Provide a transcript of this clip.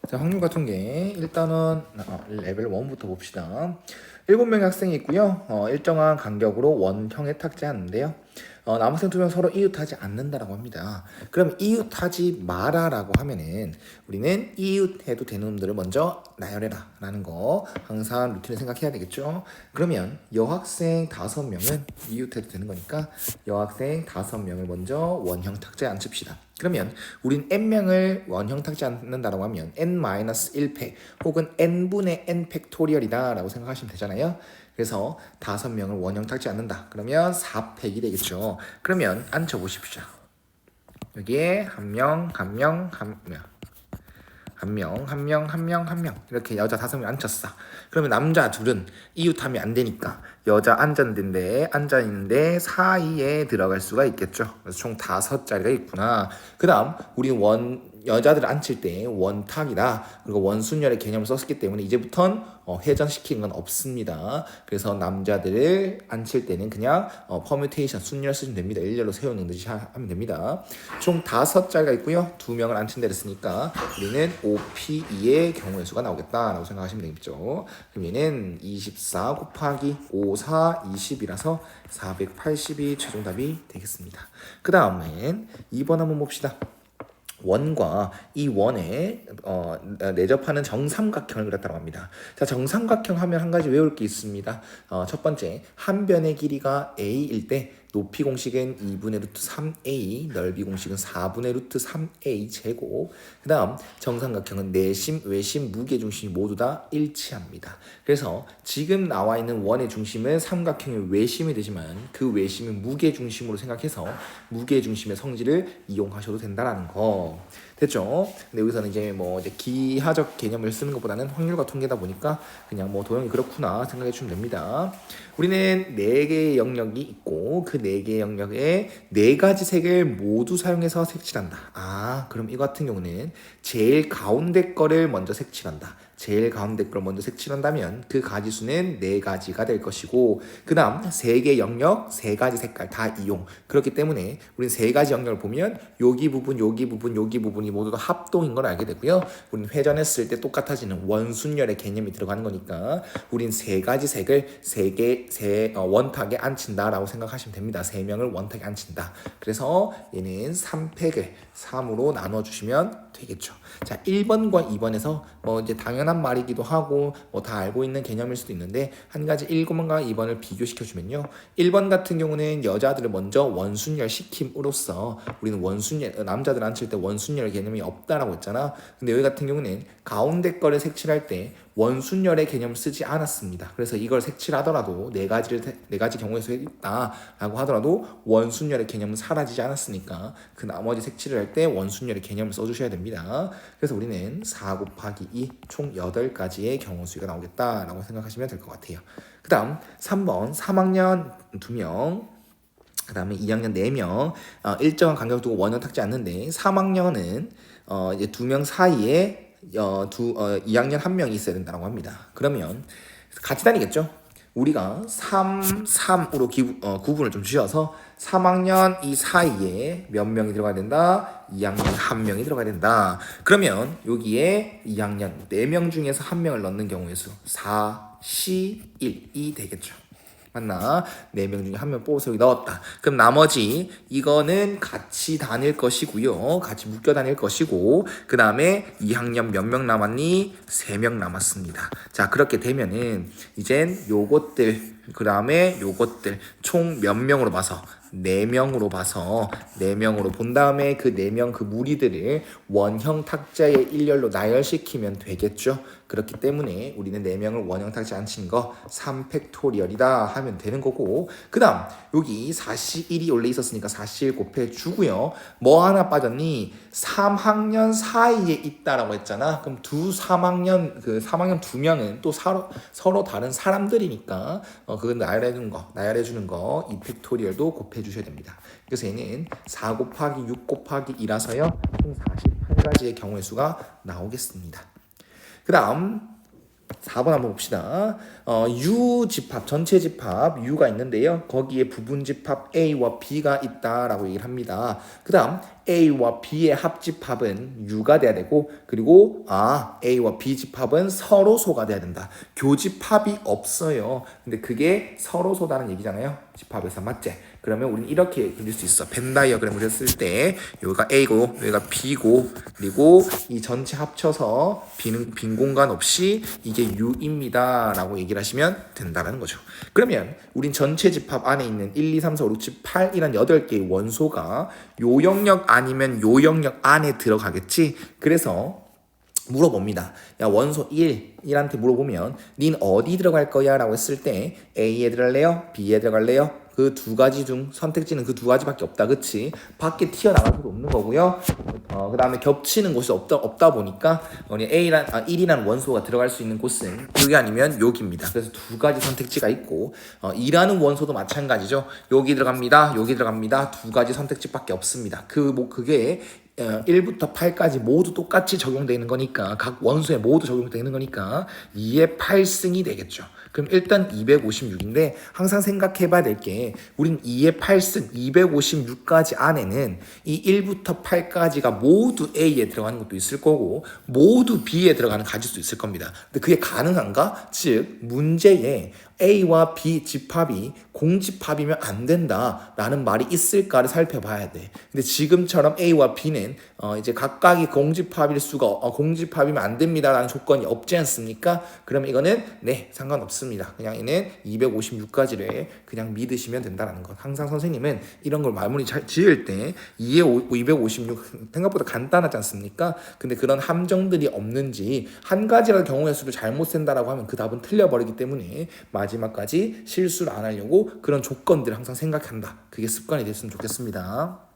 자, 확률과 통계 일단은 레벨 1부터 봅시다. 7명의 학생이 있고요. 일정한 간격으로 원형에 탁재하는데요. 남학생 2명 서로 이웃하지 않는다라고 합니다. 그럼 이웃하지 마라라고 하면은 우리는 이웃해도 되는 놈들을 먼저 나열해라 라는 거 항상 루틴을 생각해야 되겠죠. 그러면 여학생 5명은 이웃해도 되는 거니까 여학생 5명을 먼저 원형 탁재에 앉힙시다. 그러면 우린 n명을 원형 탁지 않는다라고 하면 n-1팩 혹은 n분의 n 팩토리얼이다 라고 생각하시면 되잖아요. 그래서 5명을 원형 탁지 않는다. 그러면 4팩이 되겠죠. 그러면 앉혀보십시오. 여기에 한 명 이렇게 여자 5명 앉혔어. 그러면 남자 둘은 이웃하면 안 되니까 여자 앉았는데 사이에 들어갈 수가 있겠죠. 그래서 총 5자리가 있구나. 그 다음 우리는 여자들을 앉힐 때 원탁이다. 그리고 원순열의 개념을 썼기 때문에 이제부턴 회전시키는 건 없습니다. 그래서 남자들을 앉힐 때는 그냥 퍼뮤테이션 순열 쓰시면 됩니다. 일렬로 세우는 듯이 하면 됩니다. 총 5자리가 있고요. 2명을 앉힌다 그랬으니까 우리는 OP2의 경우의 수가 나오겠다라고 생각하시면 되겠죠. 그럼 얘는 24 곱하기 5, 4, 20이라서 480이 최종 답이 되겠습니다. 그 다음엔 2번 한번 봅시다. 원과 이 원에 내접하는 정삼각형을 그렸다고 합니다. 자, 정삼각형 하면 한 가지 외울 게 있습니다. 첫 번째, 한 변의 길이가 a일 때 높이 공식은 2분의 루트 3a, 넓이 공식은 4분의 루트 3a 제곱. 그 다음 정삼각형은 내심, 외심, 무게중심이 모두 다 일치합니다. 그래서 지금 나와 있는 원의 중심은 삼각형의 외심이 되지만 그 외심은 무게중심으로 생각해서 무게중심의 성질을 이용하셔도 된다는 거. 됐죠? 근데 여기서는 이제 기하적 개념을 쓰는 것보다는 확률과 통계다 보니까 그냥 도형이 그렇구나 생각해 주시면 됩니다. 우리는 4개의 영역이 있고 그 4개의 영역에 4가지 색을 모두 사용해서 색칠한다. 그럼 이거 같은 경우는 제일 가운데 거를 먼저 색칠한다. 제일 가운데 걸 먼저 색칠한다면 그 가지수는 4가지가 될 것이고 그 다음 3개 영역, 3가지 색깔 다 이용. 그렇기 때문에 우리는 3가지 영역을 보면 여기 부분, 여기 부분, 여기 부분이 모두 다 합동인 걸 알게 되고요. 우리는 회전했을 때 똑같아지는 원순열의 개념이 들어가는 거니까 우린 3가지 색을 원탁에 앉힌다라고 생각하시면 됩니다. 3명을 원탁에 앉힌다. 그래서 얘는 3팩을 3으로 나눠주시면 되겠죠. 자, 1번과 2번에서 이제 당연한 말이기도 하고 다 알고 있는 개념일 수도 있는데 한 가지 1번과 2번을 비교시켜 주면요. 1번 같은 경우는 여자들을 먼저 원순열 시킴으로써 우리는 남자들 앉힐 때 원순열 개념이 없다라고 했잖아. 근데 여기 같은 경우는 가운데 거를 색칠할 때 원순열의 개념을 쓰지 않았습니다. 그래서 이걸 색칠하더라도 4가지 경우의 수에 있다라고 하더라도 원순열의 개념은 사라지지 않았으니까 그 나머지 색칠을 할 때 원순열의 개념을 써주셔야 됩니다. 그래서 우리는 4 곱하기 2 총 8가지의 경우 수가 나오겠다라고 생각하시면 될 것 같아요. 그 다음 3번 3학년 2명 그 다음에 2학년 4명 일정한 간격을 두고 원형 탁지 않는데 3학년은 이제 2명 사이에 2학년 1명이 있어야 된다고 합니다. 그러면 같이 다니겠죠? 우리가 3, 3으로 구분을 좀 주셔서 3학년 이 사이에 몇 명이 들어가야 된다? 2학년 1명이 들어가야 된다. 그러면 여기에 2학년 4명 중에서 1명을 넣는 경우의 수 4, 1이 되겠죠. 맞나? 4명 중에 1명 뽑아서 여기 넣었다. 그럼 나머지 이거는 같이 다닐 것이고요. 같이 묶여 다닐 것이고 그 다음에 2학년 몇 명 남았니? 3명 남았습니다. 자, 그렇게 되면은 이젠 요것들 그 다음에 요것들 총 몇 명으로 봐서 4명으로 본 다음에 그 4명 그 무리들을 원형 탁자의 일렬로 나열시키면 되겠죠. 그렇기 때문에 우리는 4명을 원형 탁자에 앉힌 거 3팩토리얼이다 하면 되는 거고 그 다음 여기 4C1이 원래 있었으니까 4C1 곱해주고요. 뭐 하나 빠졌니? 3학년 사이에 있다라고 했잖아. 그럼 3학년 2명은 또 서로 다른 사람들이니까 그거 나열해주는 거 이 팩토리얼도 곱해주셔야 됩니다. 그래서 얘는 4 곱하기 6 곱하기 2라서요 총 48가지의 경우의 수가 나오겠습니다. 그 다음 4번 한번 봅시다. U 집합, 전체 집합 U가 있는데요. 거기에 부분 집합 A와 B가 있다라고 얘기를 합니다. 그 다음 A와 B의 합집합은 U가 돼야 되고 그리고 A와 B 집합은 서로소가 돼야 된다. 교집합이 없어요. 근데 그게 서로소다는 얘기잖아요. 집합에서 맞지? 그러면 우리는 이렇게 그릴 수 있어. 벤 다이어그램 그렸을 때 여기가 A고 여기가 B고 그리고 이 전체 합쳐서 빈 공간 없이 이게 U입니다 라고 얘기를 하시면 된다는 거죠. 그러면 우린 전체 집합 안에 있는 1, 2, 3, 4, 5, 6, 7, 8 이란 8개의 원소가 요 영역 아니면 요 영역 안에 들어가겠지. 그래서 물어봅니다. 야, 원소 1한테 물어보면 닌 어디 들어갈 거야? 라고 했을 때 A에 들어갈래요? B에 들어갈래요? 그 두 가지 중 선택지는 그 두 가지밖에 없다. 그치? 밖에 튀어나갈 수도 없는 거고요. 그 다음에 겹치는 곳이 없다 보니까 우리 1이라는 원소가 들어갈 수 있는 곳은 여기 아니면 여기입니다. 그래서 두 가지 선택지가 있고 2라는 원소도 마찬가지죠. 여기 들어갑니다. 여기 들어갑니다. 두 가지 선택지밖에 없습니다. 그게 1부터 8까지 모두 똑같이 적용되는 거니까 각 원소에 모두 적용되는 거니까 2의 8승이 되겠죠. 그럼 일단 256인데 항상 생각해 봐야 될 게 우린 2의 8승 256까지 안에는 이 1부터 8까지가 모두 A에 들어가는 것도 있을 거고 모두 B에 들어가는 가지수도 있을 겁니다. 근데 그게 가능한가? 즉 문제에 A와 B 집합이 공집합이면 안 된다라는 말이 있을까를 살펴봐야 돼. 근데 지금처럼 A와 B는 이제 각각이 공집합이면 안 됩니다라는 조건이 없지 않습니까? 그러면 이거는 네 상관없습니다. 그냥 얘는 256까지를 그냥 믿으시면 된다는 것. 항상 선생님은 이런 걸 마무리 잘 지을 때 256 생각보다 간단하지 않습니까? 근데 그런 함정들이 없는지 한 가지라도 경우의 수를 잘못 센다라고 하면 그 답은 틀려버리기 때문에 마지막까지 실수를 안 하려고 그런 조건들을 항상 생각한다. 그게 습관이 됐으면 좋겠습니다.